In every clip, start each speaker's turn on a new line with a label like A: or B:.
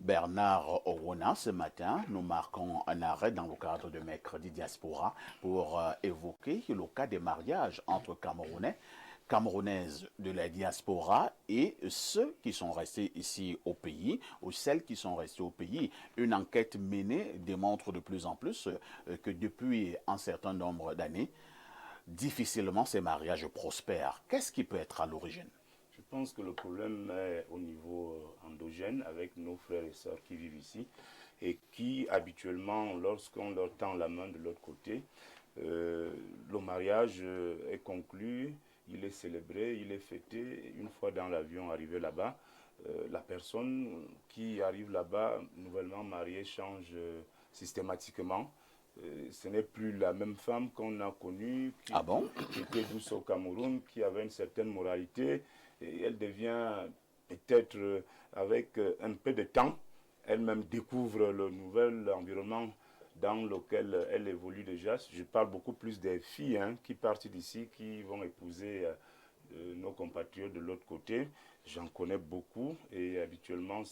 A: Bernard Orona, ce matin, nous marquons un arrêt dans le cadre de Mercredi Diaspora pour évoquer le cas des mariages entre Camerounais, Camerounaises de la diaspora et ceux qui sont restés ici au pays ou celles qui sont restées au pays. Une enquête menée démontre de plus en plus que depuis un certain nombre d'années, difficilement ces mariages prospèrent. Qu'est-ce qui peut être à l'origine?
B: Je pense que le problème est au niveau endogène avec nos frères et sœurs qui vivent ici et qui habituellement, lorsqu'on leur tend la main de l'autre côté, le mariage est conclu, il est célébré, il est fêté. Une fois dans l'avion arrivé là-bas, la personne qui arrive là-bas, nouvellement mariée, change systématiquement. Ce n'est plus la même femme qu'on a connue,
A: Ah bon?
B: qui était douce au Cameroun, qui avait une certaine moralité. Et elle devient peut-être avec un peu de temps, elle-même découvre le nouvel environnement dans lequel elle évolue déjà. Je parle beaucoup plus des filles qui partent d'ici, qui vont épouser nos compatriotes de l'autre côté. J'en connais beaucoup et habituellement,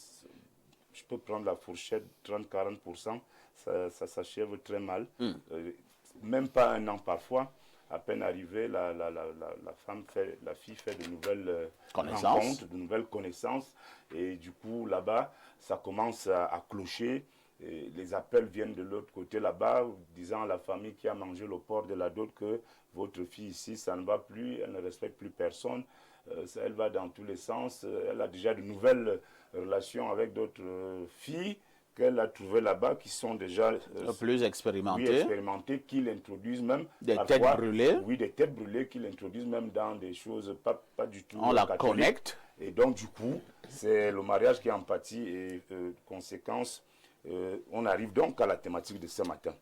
B: je peux prendre la fourchette 30-40%, ça s'achève très mal. Même pas un an parfois. À peine arrivée, la fille fait de nouvelles rencontres, de nouvelles connaissances. Et du coup, là-bas, ça commence à clocher. Et les appels viennent de l'autre côté là-bas, disant à la famille qui a mangé le porc de la dot que votre fille ici, ça ne va plus, elle ne respecte plus personne, elle va dans tous les sens, elle a déjà de nouvelles relations avec d'autres filles qu'elle a trouvées là-bas qui sont déjà
A: plus expérimentées.
B: Oui, expérimentées, qui l'introduisent même.
A: Des
B: parfois,
A: têtes brûlées.
B: Oui, des têtes brûlées qui l'introduisent même dans des choses pas du tout.
A: On la
B: catholiques.
A: connecte.
B: Et donc, du coup, c'est le mariage qui en pâtit et conséquence. On arrive donc à la thématique de ce matin.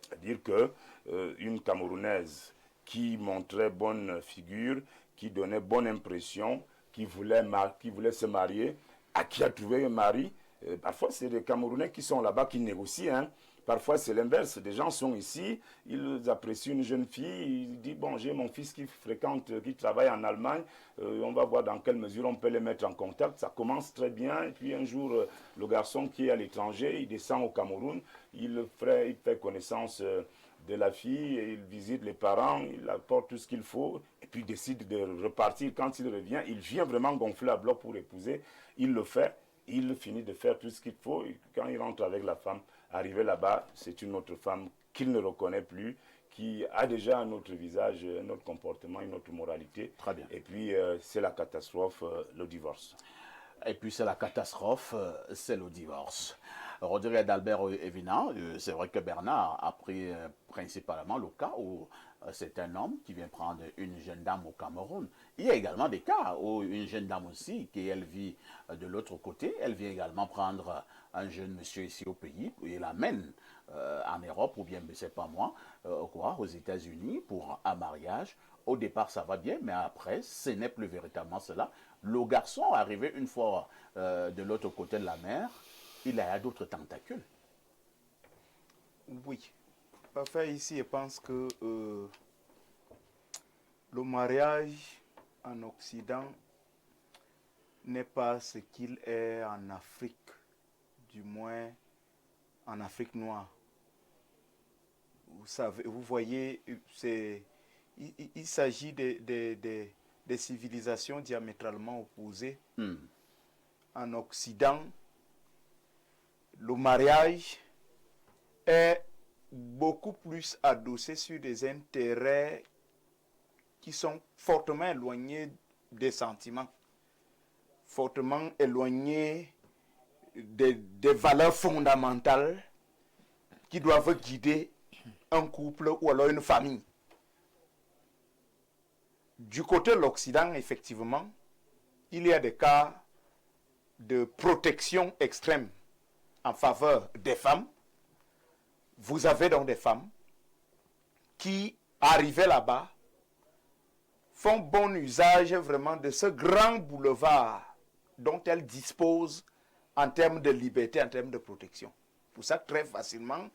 B: C'est-à-dire qu'une Camerounaise qui montrait bonne figure, qui donnait bonne impression, qui voulait se marier, à qui a trouvé un mari. Parfois, c'est des Camerounais qui sont là-bas, qui négocient. Parfois, c'est l'inverse. Des gens sont ici, ils apprécient une jeune fille, ils disent, bon, j'ai mon fils qui fréquente, qui travaille en Allemagne, on va voir dans quelle mesure on peut les mettre en contact. Ça commence très bien. Et puis un jour, le garçon qui est à l'étranger, il descend au Cameroun, il fait connaissance de la fille, et il visite les parents, il apporte tout ce qu'il faut, et puis il décide de repartir. Quand il revient, il vient vraiment gonfler à bloc pour épouser. Il le fait. Il finit de faire tout ce qu'il faut. Et quand il rentre avec la femme, arrivé là-bas, c'est une autre femme qu'il ne reconnaît plus, qui a déjà un autre visage, un autre comportement, une autre moralité.
A: Très bien.
B: Et puis, c'est la catastrophe, le divorce.
A: Et puis c'est la catastrophe, c'est le divorce. Rodrigue d'Albert Evina, c'est vrai que Bernard a pris principalement le cas où c'est un homme qui vient prendre une jeune dame au Cameroun. Il y a également des cas où une jeune dame aussi, qui elle vit de l'autre côté, elle vient également prendre un jeune monsieur ici au pays et l'amène en Europe ou bien, je ne sais pas moi, aux États-Unis pour un mariage. Au départ, ça va bien, mais après, ce n'est plus véritablement cela. Le garçon, arrivé une fois de l'autre côté de la mer, il a d'autres tentacules.
C: Oui. Enfin, ici, je pense que le mariage en Occident n'est pas ce qu'il est en Afrique, du moins en Afrique noire. Vous savez, vous voyez, il s'agit des civilisations diamétralement opposées. En Occident, le mariage est beaucoup plus adossé sur des intérêts qui sont fortement éloignés des sentiments, fortement éloignés des valeurs fondamentales qui doivent guider un couple ou alors une famille. Du côté de l'Occident, effectivement, il y a des cas de protection extrême en faveur des femmes. Vous avez donc des femmes qui, arrivées là-bas, font bon usage vraiment de ce grand boulevard dont elles disposent en termes de liberté, en termes de protection. Pour ça, très facilement,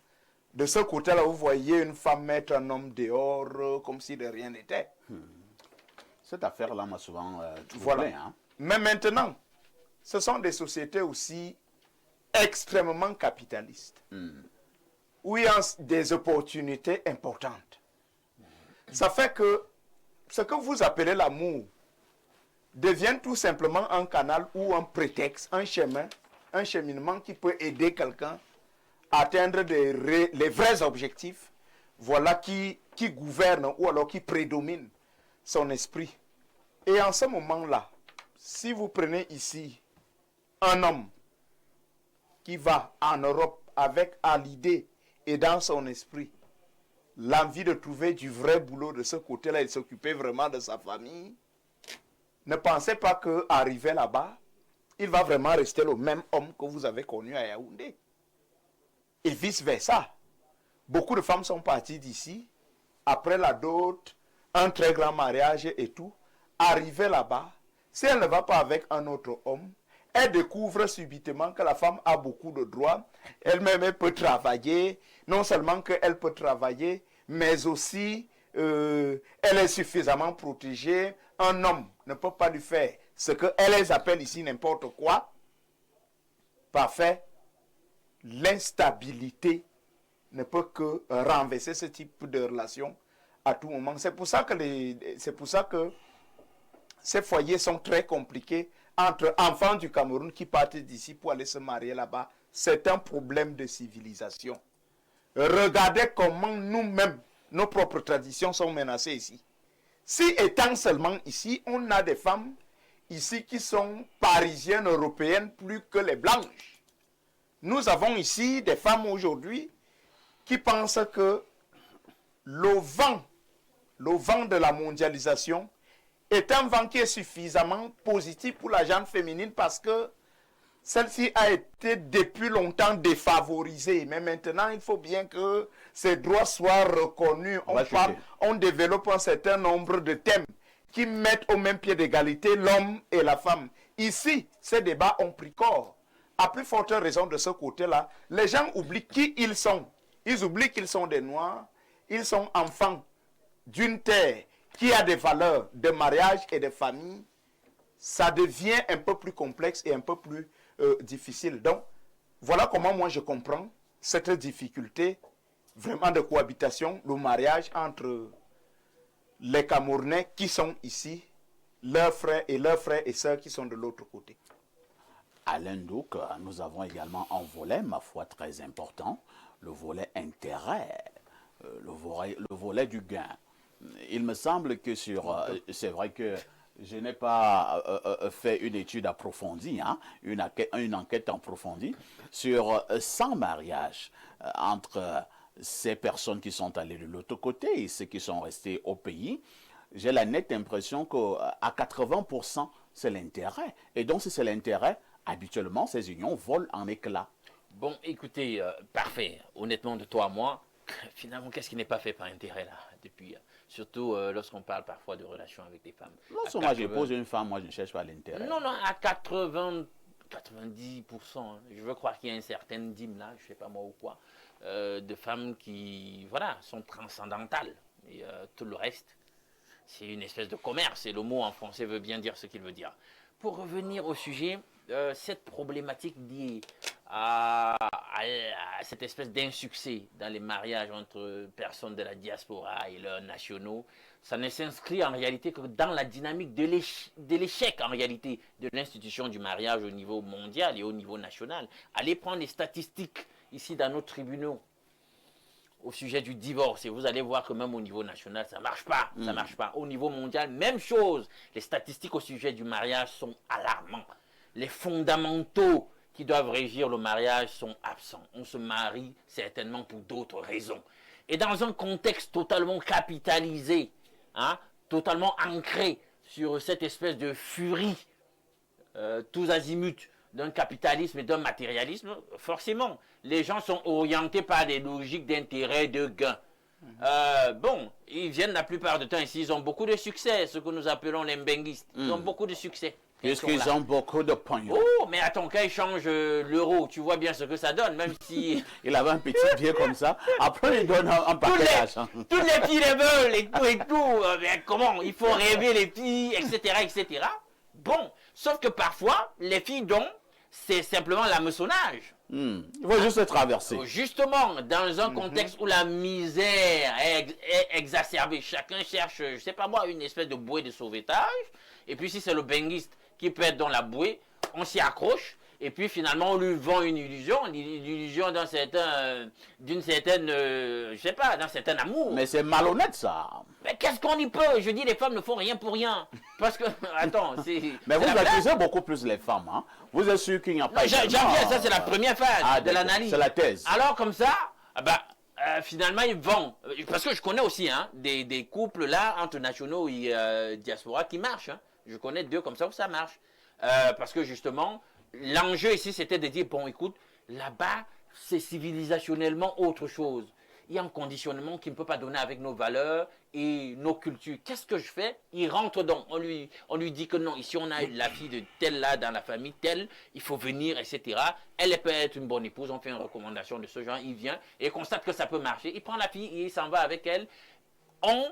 C: de ce côté-là, vous voyez une femme mettre un homme dehors comme si de rien n'était.
A: Cette affaire-là m'a souvent troublé.
C: Voilà. Mais maintenant, ce sont des sociétés aussi extrêmement capitaliste, où il y a des opportunités importantes. Ça fait que ce que vous appelez l'amour devient tout simplement un canal ou un prétexte, un chemin, un cheminement qui peut aider quelqu'un à atteindre les vrais objectifs, voilà qui gouverne ou alors qui prédomine son esprit. Et en ce moment-là, si vous prenez ici un homme qui va en Europe avec à l'idée et dans son esprit l'envie de trouver du vrai boulot de ce côté-là et de s'occuper vraiment de sa famille, ne pensez pas qu'arrivé là-bas, il va vraiment rester le même homme que vous avez connu à Yaoundé. Et vice-versa. Beaucoup de femmes sont parties d'ici, après la dot, un très grand mariage et tout. Arrivées là-bas, si elle ne va pas avec un autre homme, elle découvre subitement que la femme a beaucoup de droits. Elle-même peut travailler. Non seulement qu'elle peut travailler, mais aussi elle est suffisamment protégée. Un homme ne peut pas lui faire ce qu'elle appelle ici n'importe quoi. Parfait. L'instabilité ne peut que renverser ce type de relation à tout moment. C'est pour ça que ces foyers sont très compliqués entre enfants du Cameroun qui partent d'ici pour aller se marier là-bas. C'est un problème de civilisation. Regardez comment nous-mêmes, nos propres traditions sont menacées ici. Si étant seulement ici, on a des femmes ici qui sont parisiennes, européennes, plus que les blanches. Nous avons ici des femmes aujourd'hui qui pensent que le vent de la mondialisation est un vent qui est suffisamment positif pour la gente féminine parce que celle-ci a été depuis longtemps défavorisée. Mais maintenant, il faut bien que ses droits soient reconnus. On développe un certain nombre de thèmes qui mettent au même pied d'égalité l'homme et la femme. Ici, ces débats ont pris corps. À plus forte raison de ce côté-là, les gens oublient qui ils sont. Ils oublient qu'ils sont des Noirs. Ils sont enfants d'une terre qui a des valeurs de mariage et de famille. Ça devient un peu plus complexe et un peu plus difficile. Donc, voilà comment moi je comprends cette difficulté vraiment de cohabitation, le mariage entre les Camerounais qui sont ici, leurs frères et sœurs qui sont de l'autre côté.
A: Alain Douk, nous avons également un volet, ma foi, très important, le volet intérêt, le volet du gain. Il me semble que c'est vrai que je n'ai pas fait une étude approfondie, une enquête approfondie sur 100 mariages entre ces personnes qui sont allées de l'autre côté et ceux qui sont restés au pays. J'ai la nette impression qu'à 80%, c'est l'intérêt. Et donc, si c'est l'intérêt, habituellement, ces unions volent en éclats.
D: Bon, écoutez, parfait. Honnêtement, de toi à moi, finalement, qu'est-ce qui n'est pas fait par intérêt, là, depuis... Surtout lorsqu'on parle parfois de relations avec des femmes.
A: Lorsque moi j'épouse une femme, moi je ne cherche pas l'intérêt.
D: Non, à 90%, je veux croire qu'il y a une certaine dîme là, je ne sais pas moi ou quoi, de femmes qui, voilà, sont transcendantales. Et tout le reste, c'est une espèce de commerce. Et le mot en français veut bien dire ce qu'il veut dire. Pour revenir au sujet, cette problématique liée à cette espèce d'insuccès dans les mariages entre personnes de la diaspora et leurs nationaux, ça ne s'inscrit en réalité que dans la dynamique de l'échec en réalité de l'institution du mariage au niveau mondial et au niveau national. Allez prendre les statistiques ici dans nos tribunaux au sujet du divorce et vous allez voir que même au niveau national, ça ne marche pas. Ça marche pas. Au niveau mondial, même chose. Les statistiques au sujet du mariage sont alarmantes. Les fondamentaux qui doivent régir le mariage sont absents. On se marie certainement pour d'autres raisons. Et dans un contexte totalement capitalisé, totalement ancré sur cette espèce de furie, tous azimuts, d'un capitalisme et d'un matérialisme, forcément, les gens sont orientés par des logiques d'intérêt, de gain. Bon, ils viennent la plupart du temps ici, ils ont beaucoup de succès, ce que nous appelons les mbenguistes. Ils ont beaucoup de succès.
A: Puisqu'ils ont beaucoup de pognon.
D: Oh, mais attends, quand ils changent l'euro, tu vois bien ce que ça donne, même si...
A: Il avait un petit billet comme ça, après il donne un paquet d'argent.
D: Toutes les filles les veulent et tout. Mais comment? Il faut rêver les filles, etc., etc. Bon, sauf que parfois, les filles dont c'est simplement l'hameçonnage.
A: Il faut juste traverser.
D: Justement, dans un contexte où la misère est exacerbée, chacun cherche, je sais pas moi, une espèce de bouée de sauvetage. Et puis si c'est le benguiste qui peut être dans la bouée, on s'y accroche. Et puis finalement, on lui vend une illusion d'un certain, d'une certaine, je sais pas, d'un certain amour.
A: Mais c'est malhonnête ça.
D: Mais qu'est-ce qu'on y peut? Je dis, les femmes ne font rien pour rien. Parce que, attends, c'est...
A: Mais vous
D: c'est la blague.
A: accusez beaucoup plus les femmes. Hein? Vous êtes sûr qu'il n'y a pas...
D: J'en viens, ça c'est la première phase de
A: d'accord.
D: l'analyse.
A: C'est la thèse.
D: Alors comme ça, finalement ils vendent. Parce que je connais aussi des couples là, entre nationaux et diaspora qui marchent. Hein. Je connais 2 comme ça où ça marche. Parce que justement, l'enjeu ici c'était de dire, bon écoute, là-bas c'est civilisationnellement autre chose. Il y a un conditionnement qui ne peut pas donner avec nos valeurs et nos cultures. Qu'est-ce que je fais? Il rentre donc, on lui dit que non, ici on a la fille de telle là dans la famille, telle, il faut venir, etc. Elle peut être une bonne épouse, on fait une recommandation de ce genre, il vient et constate que ça peut marcher. Il prend la fille et il s'en va avec elle. On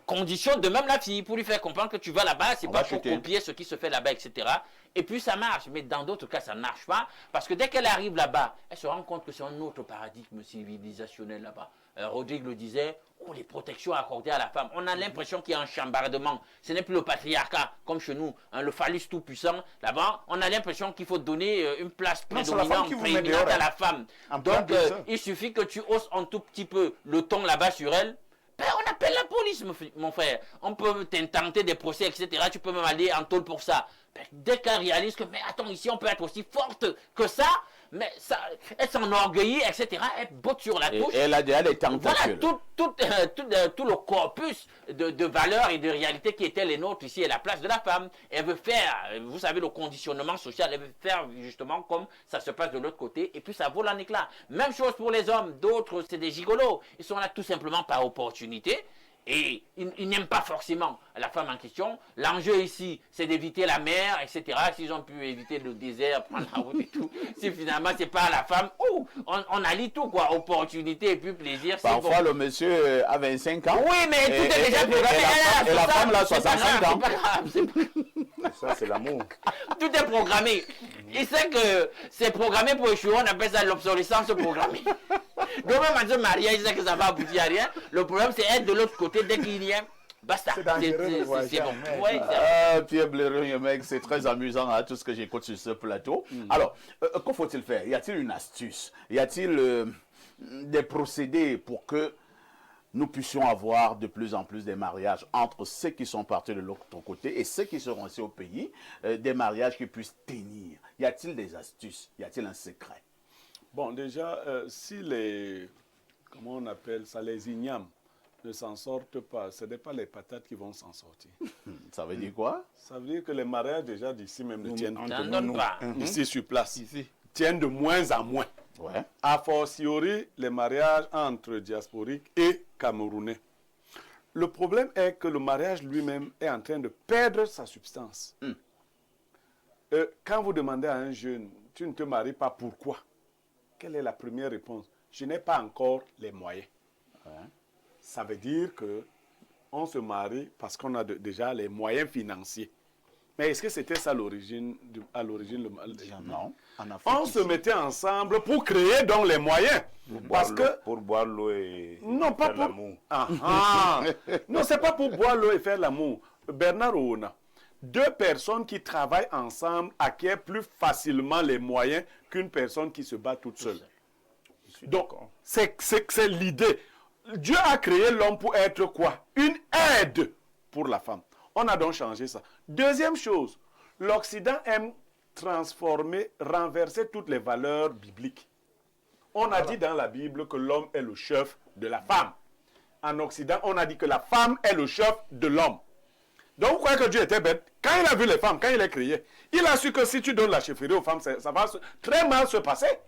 D: conditionne de même la fille pour lui faire comprendre que tu vas là-bas, c'est pas pour copier ce qui se fait là-bas, etc. Et puis ça marche, mais dans d'autres cas ça ne marche pas, parce que dès qu'elle arrive là-bas, elle se rend compte que c'est un autre paradigme civilisationnel là-bas. Rodrigue le disait, les protections accordées à la femme, on a l'impression qu'il y a un chambardement, ce n'est plus le patriarcat comme chez nous, le phallus tout puissant, là-bas on a l'impression qu'il faut donner une place prédominante, prééminente à la femme. Donc il suffit que tu hausses un tout petit peu le ton là-bas sur elle, on appelle la police, mon frère. On peut t'intenter des procès, etc. Tu peux même aller en tôle pour ça. Dès qu'elle réalise que, mais attends, ici, on peut être aussi forte que ça, mais ça, elle s'enorgueillit, etc. Elle botte sur la touche.
A: Et elle a déjà des tentacules.
D: Voilà, tout le corpus de valeurs et de réalités qui étaient les nôtres ici et la place de la femme. Elle veut faire, vous savez, le conditionnement social, elle veut faire justement comme ça se passe de l'autre côté, et puis ça vole en éclat. Même chose pour les hommes, d'autres, c'est des gigolos. Ils sont là tout simplement par opportunité. Et ils n'aiment pas forcément la femme en question. L'enjeu ici, c'est d'éviter la mer, etc. S'ils ont pu éviter le désert, prendre la route et tout. Si finalement, c'est pas la femme, on allie tout, quoi. Opportunité et puis plaisir.
A: Parfois,
D: bon.
A: le monsieur a 25 ans.
D: Oui, mais tout est déjà programmé.
A: Et la femme, là, 65 ans.
D: C'est pas grave.
B: Ça, c'est l'amour.
D: Tout est programmé. Il sait que c'est programmé pour échouer. On appelle ça l'obsolescence programmée. Donc même à ce mariage, il sait que ça va aboutir à rien. Le problème, c'est être de l'autre côté dès qu'il y a. Basta. C'est bon. Ouais,
A: Pierre Blériot, mec, c'est très amusant tout ce que j'écoute sur ce plateau. Alors, qu'en faut-il faire? Y a-t-il une astuce? Y a-t-il des procédés pour que nous puissions avoir de plus en plus des mariages entre ceux qui sont partis de l'autre côté et ceux qui seront ici au pays, des mariages qui puissent tenir? Y a-t-il des astuces? Y a-t-il un secret?
E: Bon, déjà, si les, comment on appelle ça, les ignames ne s'en sortent pas, ce n'est pas les patates qui vont s'en sortir.
A: Ça veut dire quoi?
E: Ça veut dire que les mariages déjà d'ici même ne tiennent
D: pas.
E: Ici sur place, tiennent de moins en moins.
A: Ouais.
E: A fortiori, les mariages entre diasporiques et camerounais. Le problème est que le mariage lui-même est en train de perdre sa substance. Quand vous demandez à un jeune, tu ne te maries pas, pourquoi? Quelle est la première réponse? Je n'ai pas encore les moyens.
A: Ouais.
E: Ça veut dire que on se marie parce qu'on a déjà les moyens financiers. Mais est-ce que c'était ça à l'origine le
A: Non.
E: On se mettait ensemble pour créer donc les moyens.
B: Pour boire l'eau et
E: pas
B: faire l'amour.
E: Non, c'est pas pour boire l'eau et faire l'amour. Bernard Oona, 2 personnes qui travaillent ensemble acquièrent plus facilement les moyens qu'une personne qui se bat toute seule. Donc, c'est l'idée. Dieu a créé l'homme pour être quoi? Une aide pour la femme. On a donc changé ça. Deuxième chose, l'Occident aime transformer, renverser toutes les valeurs bibliques. On a dit dans la Bible que l'homme est le chef de la femme. En Occident, on a dit que la femme est le chef de l'homme. Donc, vous croyez que Dieu était bête? Quand il a vu les femmes, quand il les créé, il a su que si tu donnes la chefferie aux femmes, ça va très mal se passer.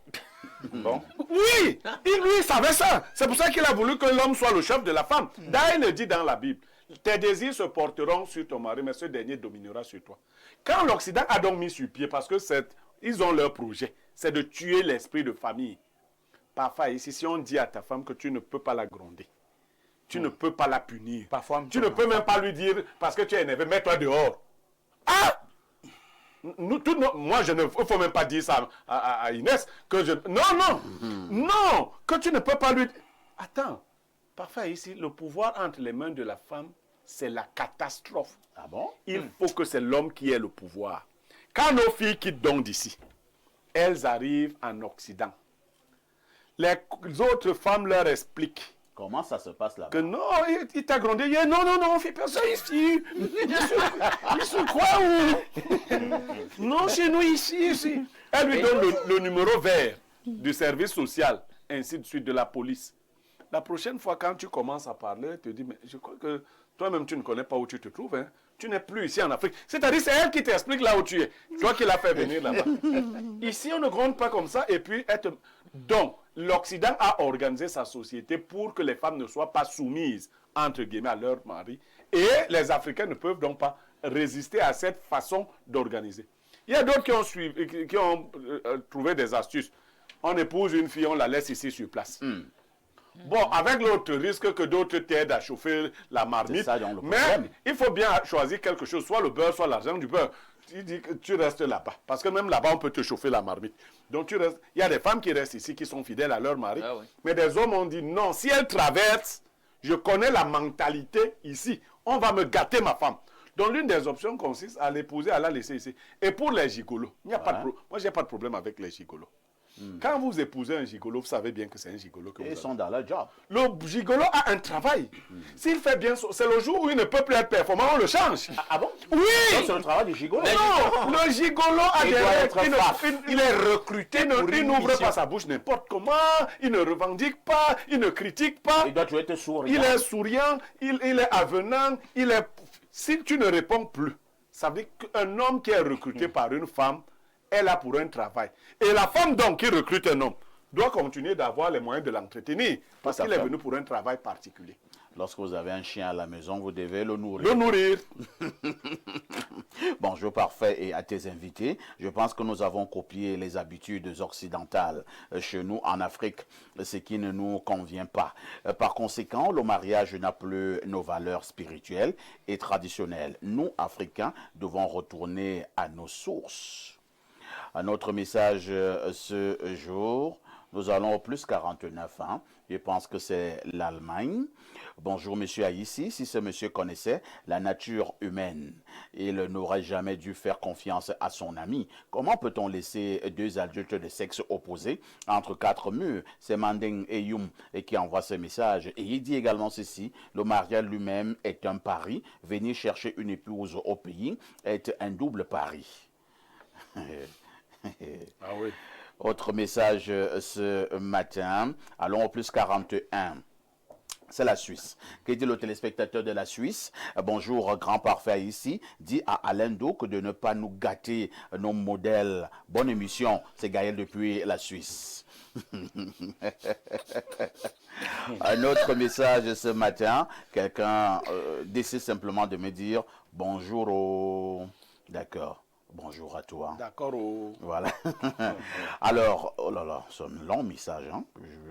B: Bon.
E: Oui, lui, il savait ça. C'est pour ça qu'il a voulu que l'homme soit le chef de la femme. D'ailleurs, il le dit dans la Bible. Tes désirs se porteront sur ton mari, mais ce dernier dominera sur toi. Quand l'Occident a donc mis sur pied, parce que ils ont leur projet, c'est de tuer l'esprit de famille. Parfois, ici, si on dit à ta femme que tu ne peux pas la gronder, tu ne peux pas la punir, parfois, tu ne peux même pas lui dire, parce que tu es énervé, mets-toi dehors. Ah! moi, il ne faut même pas dire ça à Inès. Non, que tu ne peux pas lui... Attends, parfait, ici, le pouvoir entre les mains de la femme, c'est la catastrophe.
A: Ah bon?
E: Il faut que c'est l'homme qui ait le pouvoir. Quand nos filles quittent donc d'ici, elles arrivent en Occident. Les autres femmes leur expliquent
A: Comment ça se passe là-bas?
E: que non, il t'a grondé. Il dit, non, on fait pas ça ici. Il se croit où? Non, chez nous, ici. Elle lui donne le numéro vert du service social, ainsi de suite, de la police. La prochaine fois, quand tu commences à parler, elle te dit, mais je crois que toi-même, tu ne connais pas où tu te trouves. Hein. Tu n'es plus ici en Afrique. C'est-à-dire, c'est elle qui t'explique là où tu es. Toi qui l'as fait venir là-bas. Ici, on ne gronde pas comme ça. Et puis, donc, l'Occident a organisé sa société pour que les femmes ne soient pas soumises, entre guillemets, à leur mari. Et les Africains ne peuvent donc pas résister à cette façon d'organiser. Il y a d'autres qui ont trouvé des astuces. On épouse une fille, on la laisse ici sur place. Bon, avec l'autre risque que d'autres t'aident à chauffer la marmite.
A: Ça, donc, le
E: mais
A: problème.
E: il faut bien choisir quelque chose, soit le beurre, soit l'argent du beurre. Tu dis que tu restes là-bas. Parce que même là-bas, on peut te chauffer la marmite. Donc tu restes. Il y a des femmes qui restent ici, qui sont fidèles à leur mari.
D: Ah oui.
E: Mais des hommes ont dit non, si elle traverse, je connais la mentalité ici. On va me gâter ma femme. Donc l'une des options consiste à l'épouser, à la laisser ici. Et pour les gigolos, il n'y a pas de moi, je n'ai pas de problème avec les gigolos. Quand vous épousez un gigolo, vous savez bien que c'est un gigolo que vous
A: Ils
E: avez.
A: sont dans leur job.
E: Le gigolo a un travail. S'il fait bien, c'est le jour où il ne peut plus être performant, on le change.
A: Ah bon?
E: Oui!
A: Donc, c'est le travail du gigolo.
E: Non, le gigolo a
A: Il
E: des
A: doit
E: règles.
A: être
C: Il est recruté pour
E: Il
C: une
E: n'ouvre
C: mission.
E: pas sa bouche n'importe comment, il ne revendique pas, il ne critique pas,
A: Il doit toujours être sourd.
E: il est souriant, il est avenant, il est... Si tu ne réponds plus, ça veut dire qu'un homme qui est recruté par une femme est là pour un travail. Et la femme donc qui recrute un homme doit continuer d'avoir les moyens de l'entretenir parce
A: Tout à
E: qu'il est
A: fait.
E: venu pour un travail particulier.
A: Lorsque vous avez un chien à la maison, vous devez le nourrir.
E: Le nourrir.
A: Bonjour parfait et à tes invités. Je pense que nous avons copié les habitudes occidentales chez nous en Afrique, ce qui ne nous convient pas. Par conséquent, le mariage n'a plus nos valeurs spirituelles et traditionnelles. Nous, Africains, devons retourner à nos sources. Un autre message ce jour, nous allons au plus 49 ans. Je pense que c'est l'Allemagne. Bonjour, monsieur Aïssi. Si ce monsieur connaissait la nature humaine, il n'aurait jamais dû faire confiance à son ami. Comment peut-on laisser deux adultes de sexe opposé entre quatre murs? C'est Manding Eyum qui envoie ce message. Et il dit également ceci, le mariage lui-même est un pari. Venir chercher une épouse au pays est un double pari.
E: Ah oui.
A: Autre message ce matin. Allons au plus 41. C'est la Suisse. Que dit le téléspectateur de la Suisse? Bonjour, grand parfait ici. Dit à Alain Douk de ne pas nous gâter nos modèles. Bonne émission. C'est Gaël depuis la Suisse. Un autre message ce matin. Quelqu'un décide simplement de me dire bonjour au... D'accord. Bonjour à toi.
E: D'accord.
A: Voilà. Alors, oh là là, c'est un long message. Hein?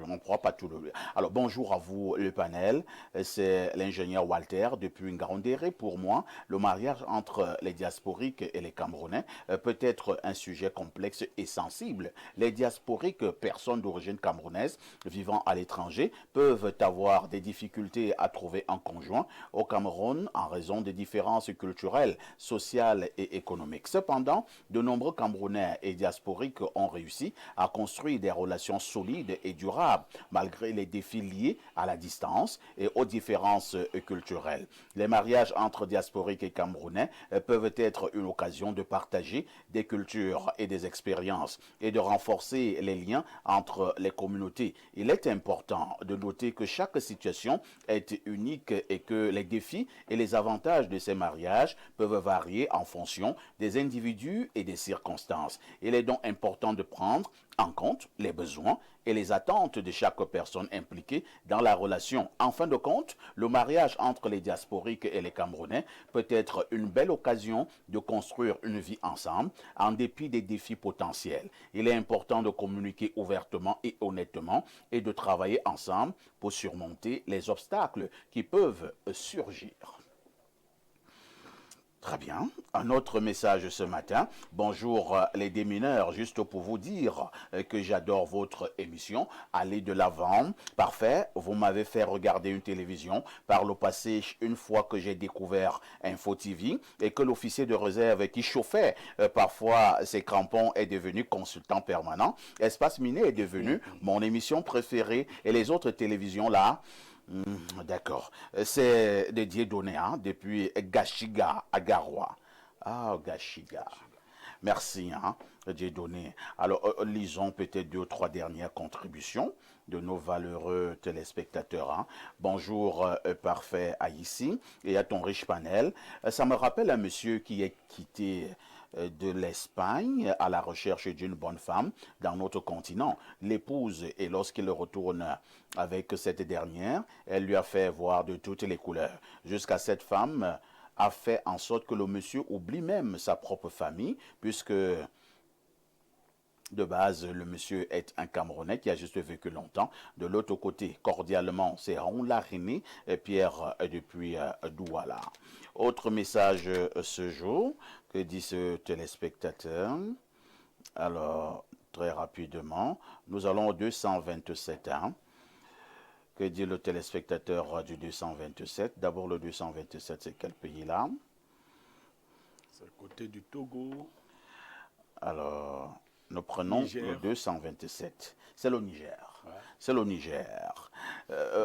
A: On ne croit pas tout le... Alors, bonjour à vous, le panel. C'est l'ingénieur Walter depuis Ngaoundéré. Pour moi, le mariage entre les diasporiques et les Camerounais peut être un sujet complexe et sensible. Les diasporiques, personnes d'origine camerounaise vivant à l'étranger, peuvent avoir des difficultés à trouver un conjoint au Cameroun en raison des différences culturelles, sociales et économiques. Cependant, de nombreux Camerounais et diasporiques ont réussi à construire des relations solides et durables, malgré les défis liés à la distance et aux différences culturelles. Les mariages entre diasporiques et Camerounais peuvent être une occasion de partager des cultures et des expériences et de renforcer les liens entre les communautés. Il est important de noter que chaque situation est unique et que les défis et les avantages de ces mariages peuvent varier en fonction des individus et des circonstances. Il est donc important de prendre en compte les besoins et les attentes de chaque personne impliquée dans la relation. En fin de compte, le mariage entre les diasporiques et les Camerounais peut être une belle occasion de construire une vie ensemble en dépit des défis potentiels. Il est important de communiquer ouvertement et honnêtement et de travailler ensemble pour surmonter les obstacles qui peuvent surgir. Très bien. Un autre message ce matin. Bonjour les démineurs, juste pour vous dire que j'adore votre émission. Allez de l'avant. Parfait. Vous m'avez fait regarder une télévision par le passé une fois que j'ai découvert Info TV et que l'officier de réserve qui chauffait parfois ses crampons est devenu consultant permanent. Espace Miné est devenu mon émission préférée et les autres télévisions là. D'accord. C'est de Dieudonné, hein, depuis Gashiga à Garoua. Ah, Gashiga. Merci, hein, Dieudonné. Alors, lisons peut-être 2 ou 3 dernières contributions de nos valeureux téléspectateurs. Hein. Bonjour, parfait Haïti, et à ton riche panel. Ça me rappelle un monsieur qui est quitté de l'Espagne à la recherche d'une bonne femme dans notre continent. L'épouse, et lorsqu'il retourne avec cette dernière, elle lui a fait voir de toutes les couleurs. Jusqu'à cette femme a fait en sorte que le monsieur oublie même sa propre famille, puisque de base, le monsieur est un Camerounais qui a juste vécu longtemps. De l'autre côté, cordialement, c'est Raoula Rini et Pierre depuis Douala. Autre message ce jour, que dit ce téléspectateur? Alors, très rapidement, nous allons au 227 ans. Que dit le téléspectateur du 227? D'abord, le 227, c'est quel pays là?
E: C'est le côté du Togo.
A: Alors, nous prenons
E: Niger.
A: le 227. C'est le Niger.
E: Ouais.
A: C'est le Niger.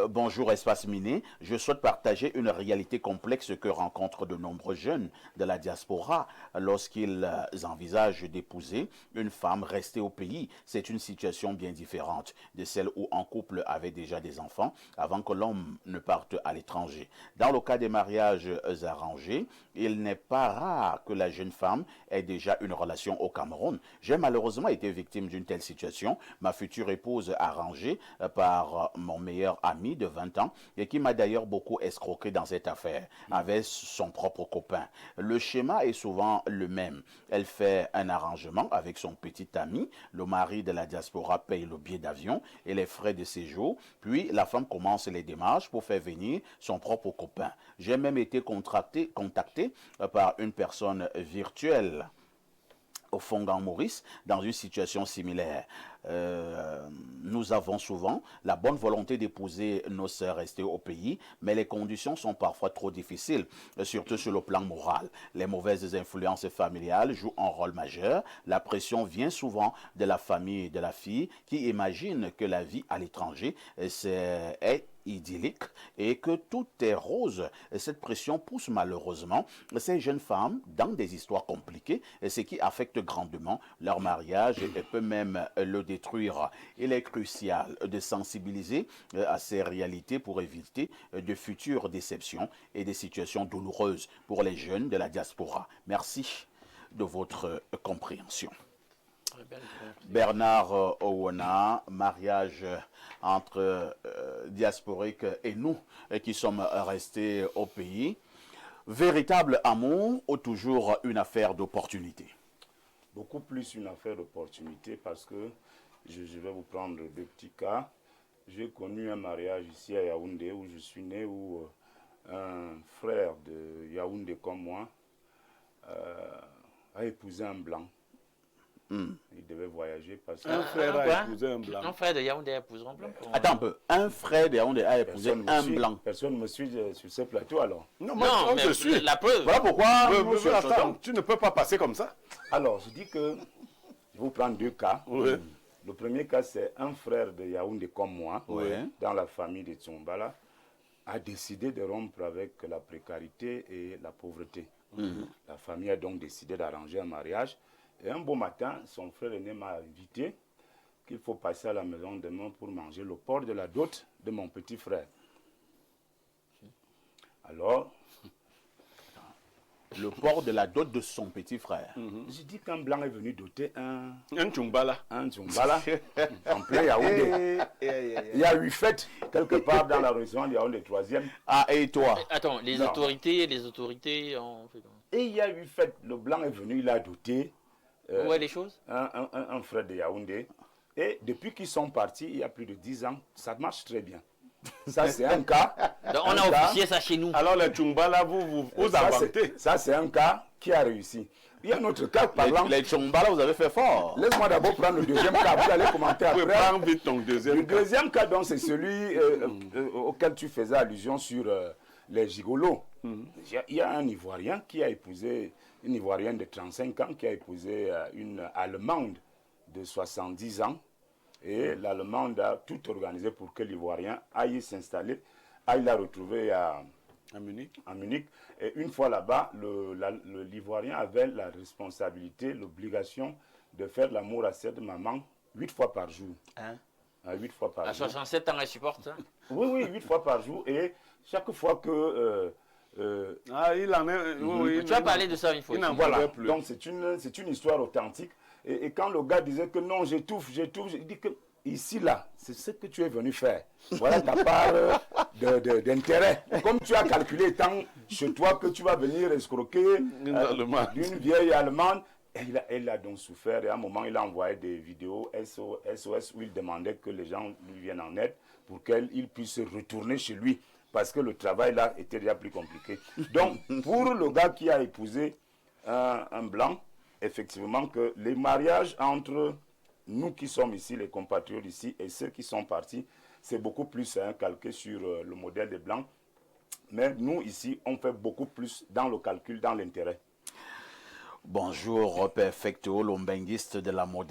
A: Bonjour Espace Miné. Je souhaite partager une réalité complexe que rencontrent de nombreux jeunes de la diaspora lorsqu'ils envisagent d'épouser une femme restée au pays. C'est une situation bien différente de celle où un couple avait déjà des enfants avant que l'homme ne parte à l'étranger. Dans le cas des mariages arrangés, il n'est pas rare que la jeune femme ait déjà une relation au Cameroun. J'ai malheureusement été victime d'une telle situation. Ma future épouse arrangée par mon meilleur ami de 20 ans et qui m'a d'ailleurs beaucoup escroqué dans cette affaire avec son propre copain. Le schéma est souvent le même. Elle fait un arrangement avec son petit ami, le mari de la diaspora paye le billet d'avion et les frais de séjour, puis la femme commence les démarches pour faire venir son propre copain. J'ai même été contacté par une personne virtuelle au Fongan Maurice dans une situation similaire. Nous avons souvent la bonne volonté d'épouser nos sœurs restées au pays, mais les conditions sont parfois trop difficiles, surtout sur le plan moral. Les mauvaises influences familiales jouent un rôle majeur. La pression vient souvent de la famille de la fille qui imagine que la vie à l'étranger est idyllique et que tout est rose. Cette pression pousse malheureusement ces jeunes femmes dans des histoires compliquées, ce qui affecte grandement leur mariage et peut même le détruire. Il est crucial de sensibiliser à ces réalités pour éviter de futures déceptions et des situations douloureuses pour les jeunes de la diaspora. Merci de votre compréhension. Bernard Owona, mariage entre diasporiques et nous qui sommes restés au pays. Véritable amour ou toujours une affaire d'opportunité?
B: Beaucoup plus une affaire d'opportunité parce que je vais vous prendre 2 petits cas. J'ai connu un mariage ici à Yaoundé où je suis né, où un frère de Yaoundé comme moi a épousé un blanc. Il devait voyager parce que...
E: Un frère a épousé un blanc.
D: Un frère de Yaoundé a épousé un blanc.
A: Attends un peu. Un frère de Yaoundé a épousé un blanc.
B: Personne ne me suit sur ce plateau alors.
E: Non,
D: Non,
E: moi, je suis.
D: la preuve.
A: Voilà pourquoi...
E: Attends, tu ne peux pas passer comme ça.
B: Alors, je dis que je vais vous prendre 2 cas.
E: Oui.
B: Le premier cas, c'est un frère de Yaoundé comme moi,
A: Oui.
B: dans la famille de Tsombala, a décidé de rompre avec la précarité et la pauvreté. La famille a donc décidé d'arranger un mariage. Et un beau matin, son frère aîné m'a invité qu'il faut passer à la maison demain pour manger le porc de la dot de mon petit frère. Alors,
A: Le porc de la dot de son petit frère.
B: j'ai dit qu'un blanc est venu doter un
E: Tchumbala.
B: Tchumbala en plein Yaoundé. Il y a 8 fêtes quelque part dans la région de Yaoundé 3e.
A: Ah, et toi?
D: Attends, les
B: Non.
D: autorités ont fait comment?
B: Et il y a 8 fêtes. Le blanc est venu, il a doté
D: Où est les choses?
B: un frère de Yaoundé. Et depuis qu'ils sont partis, il y a plus de 10 ans, ça marche très bien. Ça, c'est un cas.
D: Donc, on
B: Un
D: a
B: cas.
D: officié ça chez nous.
E: Alors, les Tchumba, là, vous
B: Ça,
E: inventez.
B: ça, c'est un cas qui a réussi. Il y a un autre cas parlant.
A: Les Tchomba, là, vous avez fait fort.
B: Laisse-moi d'abord prendre le deuxième cas. Vous allez commenter
E: Vous pouvez
B: après.
E: prendre vite ton
B: Le
E: deuxième cas.
B: deuxième cas, donc, c'est celui auquel tu faisais allusion sur les gigolos. Il y a un Ivoirien qui a épousé, une Ivoirienne de 35 ans qui a épousé une Allemande de 70 ans. Et l'Allemande a tout organisé pour que l'Ivoirien aille s'installer, aille la retrouver à
E: Munich.
B: Munich. Et une fois là-bas, l'Ivoirien avait la responsabilité, l'obligation de faire l'amour à cette maman 8 fois par jour.
D: Hein?
B: 8 fois par
D: À
B: jour.
D: 67 ans, elle supporte ça.
B: Oui, 8 fois par jour. Et chaque fois que...
E: Ah, il en est. Oui,
D: Tu as parlé de ça une fois.
E: Il n'en
B: voilà,
E: pouvait plus.
B: donc c'est une histoire authentique. Et quand le gars disait que non, j'étouffe, je dis que ici, là, c'est ce que tu es venu faire. Voilà ta part d'intérêt. Comme tu as calculé tant chez toi que tu vas venir escroquer d'une vieille Allemande, elle a donc souffert. Et à un moment, il a envoyé des vidéos SOS où il demandait que les gens lui viennent en aide pour qu'il puisse retourner chez lui. Parce que le travail là était déjà plus compliqué. Donc, pour le gars qui a épousé un blanc, effectivement, que les mariages entre nous qui sommes ici, les compatriotes ici, et ceux qui sont partis, c'est beaucoup plus calqué sur le modèle des blancs. Mais nous, ici, on fait beaucoup plus dans le calcul, dans l'intérêt.
A: Bonjour, perfecto, l'ombenguiste de la mode.